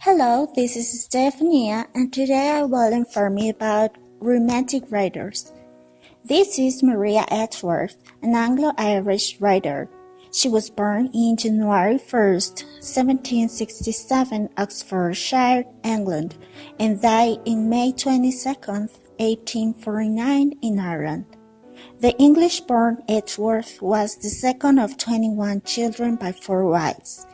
Hello, this is Stephania, and today I will inform you about romantic writers. This is Maria Edgeworth, an Anglo-Irish writer. She was born in January 1st, 1767, Oxfordshire, England, and died in May 22nd, 1849, in Ireland. The English-born Edgeworth was the second of 21 children by 4 wives.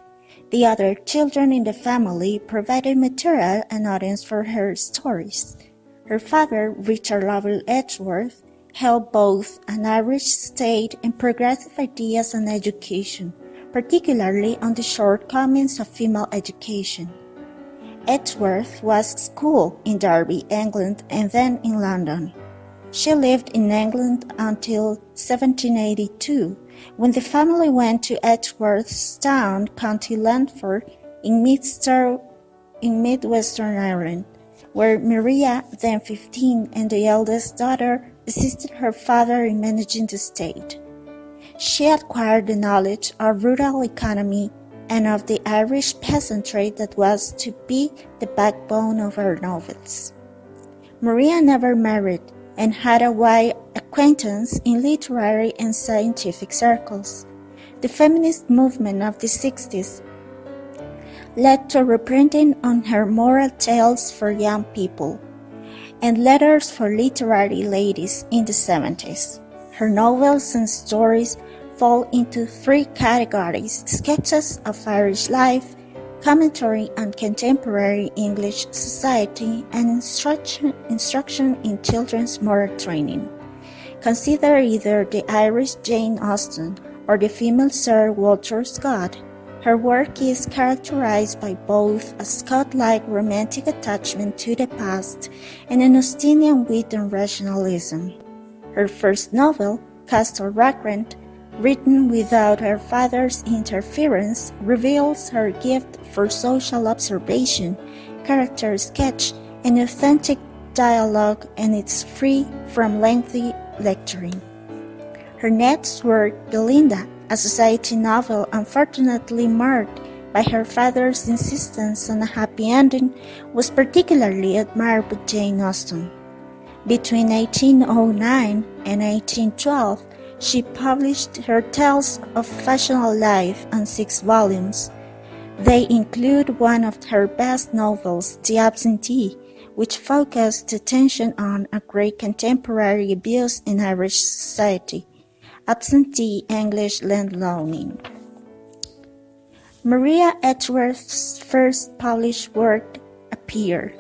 The other children in the family provided material and audience for her stories. Her father, Richard Lovell Edgeworth, held both an Irish state and progressive ideas on education, particularly on the shortcomings of female education. Edgeworth was schooled in Derby, England, and then in London. She lived in England until 1782, when the family went to Edgeworthstown, County Leinster, in Midwestern Ireland, where Maria, then 15, and the eldest daughter, assisted her father in managing the estate. She acquired the knowledge of rural economy and of the Irish peasantry that was to be the backbone of her novels. Maria never married, and had a wide acquaintance in literary and scientific circles. The feminist movement of the 60s led to a reprinting on her moral tales for young people and letters for literary ladies in the 70s. Her novels and stories fall into 3 categories: sketches of Irish life, commentary on contemporary English society, and instruction in children's moral training. Consider either the Irish Jane Austen or the female Sir Walter Scott. Her work is characterized by both a Scott-like romantic attachment to the past and an Austenian wit and rationalism. Her first novel, Castle Rackrent, written without her father's interference, reveals her gift for social observation, character sketch, and authentic dialogue, and is free from lengthy lecturing. Her next work, Belinda, a society novel unfortunately marred by her father's insistence on a happy ending, was particularly admired by Jane Austen. Between 1809 and 1812, she published her Tales of Fashionable Life in 6 volumes. They include one of her best novels, The Absentee, which focused attention on a great contemporary abuse in Irish society: absentee English landloaning. Maria Edgeworth's first published work appeared,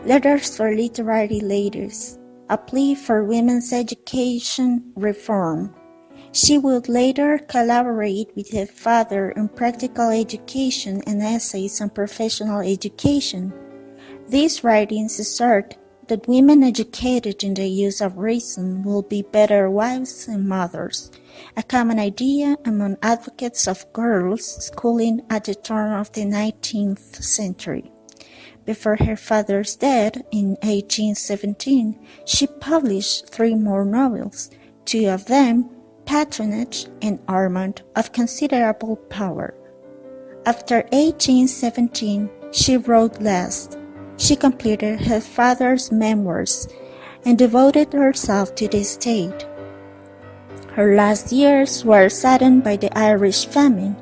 Letters for Literary Ladies, a plea for women's education reform. She would later collaborate with her father on practical education and essays on professional education. These writings assert that women educated in the use of reason will be better wives and mothers, a common idea among advocates of girls' schooling at the turn of the 19th century. Before her father's death in 1817, she published 3 more novels, 2 of them, Patronage and Armand, of considerable power. After 1817, she wrote less. She completed her father's memoirs and devoted herself to the estate. Her last years were saddened by the Irish famine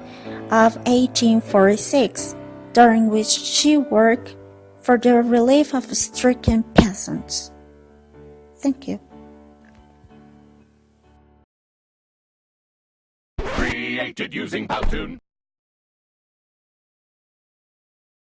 of 1846, during which she worked for the relief of stricken peasants. Thank you. Created using Powtoon.